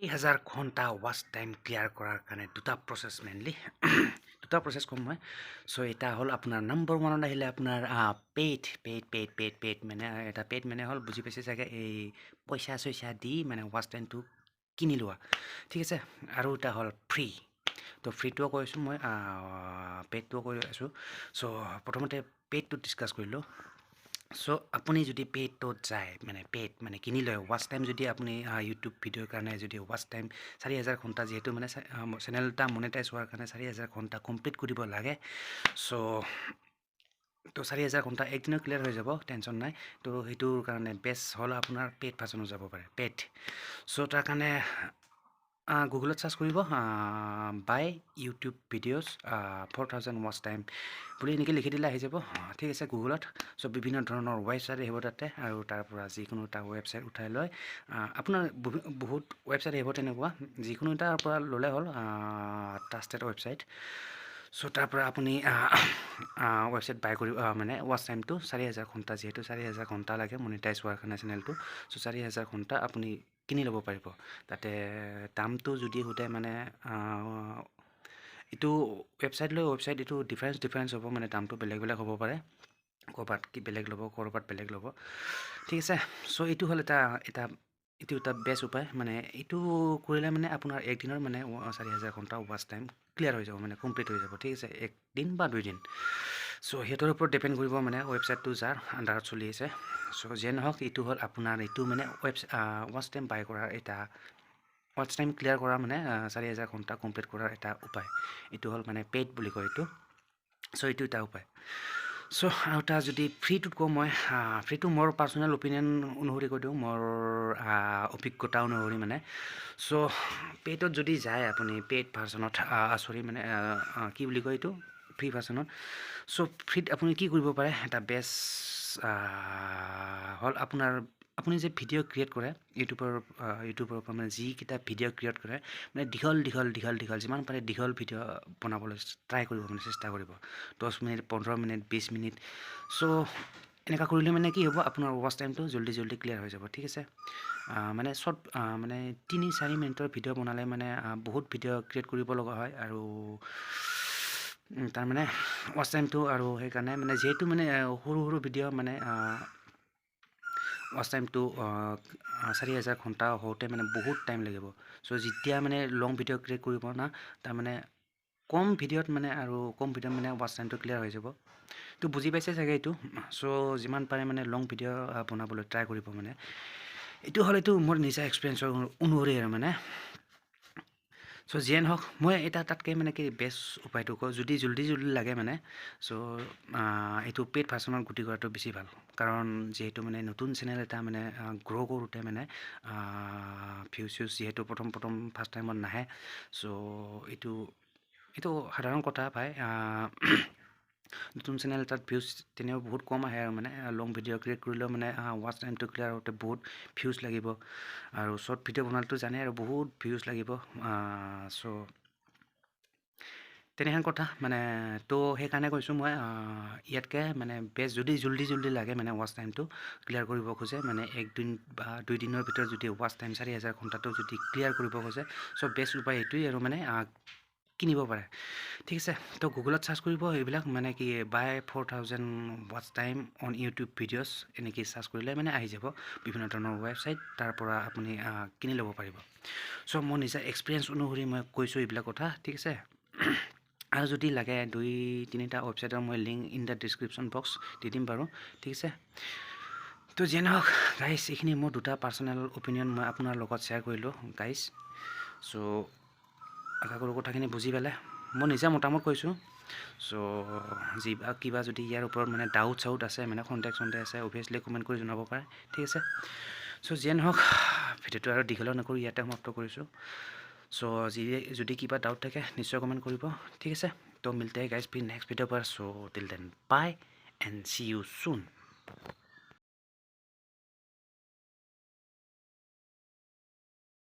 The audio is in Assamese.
1000 ঘণ্টা ৱাচ টাইম ক্লিয়াৰ কৰাৰ কাৰণে দুটা প্ৰচেছ মেইনলি দুটা প্ৰচেছ ক'ম মই চ' এটা হ'ল আপোনাৰ নম্বৰ ওৱানত আহিলে আপোনাৰ পেইড মানে এটা পেইড মানে হ'ল বুজি পাইছে চাগে এই পইচা চইচা দি মানে ৱাচ টাইমটো কিনি লোৱা ঠিক আছে আৰু এটা হ'ল ফ্ৰী তো ফ্ৰীটোও কৈছোঁ মই পেইডটোও কৈ আছোঁ চ' প্ৰথমতে পেইডটো ডিছকাছ কৰিলোঁ চ' আপুনি যদি পেইডটোত যায় মানে পেইড মানে কিনি লয় ৱাচ টাইম যদি আপুনি ইউটিউব ভিডিঅ'ৰ কাৰণে যদি ৱাচ টাইম 4000 ঘণ্টা যিহেতু মানে চেনেল এটা মনেটাইজ হোৱাৰ কাৰণে 4000 ঘণ্টা কমপ্লিট কৰিব লাগে চ' তো 4000 ঘণ্টা একদিনত ক্লিয়াৰ হৈ যাব টেনশ্যন নাই তো সেইটোৰ কাৰণে বেষ্ট হ'ল আপোনাৰ পেইড ভাৰ্জনত যাব পাৰে পেইড চ' তাৰ কাৰণে গুগলত চাৰ্চ কৰিব বাই ইউটিউব ভিডিঅ'ছ 4000 ৱাচ টাইম বুলি এনেকৈ লিখি দিলে আহি যাব ঠিক আছে গুগলত চ' বিভিন্ন ধৰণৰ ৱেবছাইট আহিব তাতে আৰু তাৰ পৰা যিকোনো এটা ৱেবছাইট উঠাই লৈ আপোনাৰ বহুত ৱেবছাইট আহিব তেনেকুৱা যিকোনো এটাৰ পৰা ল'লে হ'ল ট্ৰাষ্টেড ৱেবছাইট চ' তাৰ পৰা আপুনি ৱেবছাইট বাই কৰিব মানে ৱাচ টাইমটো 4000 ঘণ্টা যিহেতু 4000 ঘণ্টা লাগে মনিটাইজ হোৱাৰ কাৰণে চেনেলটো চ' 4000 ঘণ্টা আপুনি কিনি ল'ব পাৰিব তাতে দামটো যদি সোধে মানে এইটো ৱেবছাইট লৈ ৱেবছাইট এইটো ডিফাৰেঞ্চ হ'ব মানে দামটো বেলেগ বেলেগ হ'ব পাৰে ক'ৰবাত কি বেলেগ ল'ব ক'ৰবাত বেলেগ ল'ব ঠিক আছে চ' এইটো হ'ল এটা বেষ্ট উপায় মানে এইটো কৰিলে মানে আপোনাৰ একদিনৰ মানে 4000 ঘণ্টা ৱাচ টাইম ক্লিয়াৰ হৈ যাব মানে কমপ্লিট হৈ যাব ঠিক আছে একদিন বা 2 দিন চ' সিহঁতৰ ওপৰত ডিপেণ্ড কৰিব মানে ৱেবছাইটটো যাৰ আণ্ডাৰত চলি আছে চ' যিয়ে নহওক এইটো হ'ল আপোনাৰ এইটো মানে ৱাচ টাইম বাই কৰাৰ এটা ৱাচ টাইম ক্লিয়াৰ কৰা মানে 4000 ঘণ্টা কমপ্লিট কৰাৰ এটা উপায় এইটো হ'ল মানে পেইড বুলি কয় এইটো চ' এইটো এটা উপায় চ' আৰু এটা যদি ফ্ৰীটোত কওঁ মই ফ্ৰীটো মোৰ পাৰ্চনেল অপিনিয়ন অনুসৰি কৈ দিওঁ মোৰ অভিজ্ঞতা অনুসৰি মানে চ' পেইডত যদি যায় আপুনি পেইড ভাৰ্জনত মানে কি বুলি কয় এইটো ফ্ৰী ভাৰ্জনত চ' ফ্ৰীত আপুনি কি কৰিব পাৰে এটা বেষ্ট হ'ল আপোনাৰ আপুনি যে ভিডিঅ' ক্ৰিয়েট কৰে ইউটিউবৰ পৰা মানে যিকেইটা ভিডিঅ' ক্ৰিয়েট কৰে মানে দীঘল যিমান পাৰে দীঘল ভিডিঅ' বনাবলৈ ট্ৰাই কৰিব মানে চেষ্টা কৰিব 10 মিনিট 15 মিনিট 20 মিনিট চ' এনেকুৱা কৰিলে মানে কি হ'ব আপোনাৰ ৱাচ টাইমটো জল্দি ক্লিয়াৰ হৈ যাব ঠিক আছে মানে মানে 3-4 মিনিটৰ ভিডিঅ' বনালে মানে বহুত ভিডিঅ' ক্ৰিয়েট কৰিব লগা হয় আৰু তাৰমানে ৱাচ টাইমটো আৰু সেইকাৰণে মানে যিহেতু মানে সৰু ভিডিঅ' মানে ৱাচ টাইমটো 4000 ঘণ্টা হওঁতে মানে বহুত টাইম লাগিব চ' যেতিয়া মানে লং ভিডিঅ' ক্ৰিয়েট কৰিব না তাৰমানে কম ভিডিঅ'ত মানে ৱাচ টাইমটো ক্লিয়াৰ হৈ যাব তো বুজি পাইছে চাগে এইটো চ' যিমান পাৰে মানে লং ভিডিঅ' বনাবলৈ ট্ৰাই কৰিব মানে এইটো হ'ল এইটো মোৰ নিজা এক্সপিৰিয়েঞ্চৰ অনুসৰি আৰু মানে চ' যিয়ে নহওক মই তাতকৈ মানে কি বেষ্ট উপায়টো কওঁ যদি জল্দি লাগে মানে চ' এইটো পেইড ভাৰ্জনত গতি কৰাটো বেছি ভাল কাৰণ যিহেতু মানে নতুন চেনেল এটা মানে গ্ৰ' কৰোঁতে মানে ভিউজ যিহেতু প্ৰথম ফাৰ্ষ্ট টাইমত নাহে চ' এইটো সাধাৰণ কথা পায় নতুন চেনেল এটাত ভিউজ তেনেও বহুত কম আহে আৰু মানে লং ভিডিঅ' ক্ৰিয়েট কৰিলেও মানে ৱাচ টাইমটো ক্লিয়াৰ হওঁতে বহুত ভিউজ লাগিব আৰু শ্বৰ্ট ভিডিঅ' বনালেতো জানে আৰু বহুত ভিউজ লাগিব চ' তেনেহেন কথা মানে তো সেইকাৰণে কৈছোঁ মই ইয়াতকৈ মানে বেষ্ট যদি জল্দি লাগে মানে ৱাচ টাইমটো ক্লিয়াৰ কৰিব খোজে মানে 1 দিন বা 2 দিনৰ ভিতৰত যদি ৱাচ টাইম 4000 ঘণ্টাটো যদি ক্লিয়াৰ কৰিব খোজে চ' বেষ্ট উপায় এইটোৱেই আৰু মানে কিনিব পাৰে ঠিক আছে তো গুগলত চাৰ্চ কৰিব এইবিলাক মানে কি by 4000 watch time on YouTube videos এনেকৈ চাৰ্চ কৰিলে মানে আহি যাব বিভিন্ন ধৰণৰ ৱেবছাইট তাৰ পৰা আপুনি কিনি ল'ব পাৰিব চ' মোৰ নিজা এক্সপিৰিয়েঞ্চ অনুসৰি মই কৈছোঁ এইবিলাক কথা ঠিক আছে আৰু যদি লাগে 2-3টা ৱেবছাইটৰ মই link in the description box দি দিম বাৰু ঠিক আছে তো যেনে নহওক গাইজ এইখিনি মোৰ দুটা পাৰ্চনেল অপিনিয়ন মই আপোনাৰ লগত শ্বেয়াৰ কৰিলোঁ গাইজ চ' আশা কৰোঁ কথাখিনি বুজি পালে মই নিজে মতামত কৈছোঁ চ' কিবা যদি ইয়াৰ ওপৰত মানে ডাউট আছে মানে সন্দেহ আছে অভিয়াছলি কমেণ্ট কৰি জনাব পাৰে ঠিক আছে চ' যিয়ে নহওক ভিডিঅ'টো আৰু দীঘলীয়া নকৰোঁ ইয়াতে সমাপ্ত কৰিছোঁ চ' যদি কিবা ডাউট থাকে নিশ্চয় কমেণ্ট কৰিব ঠিক আছে তো মিলতে গাইজ ফিৰ নেক্সট ভিডিঅ' पर so' till then bye and see you চুন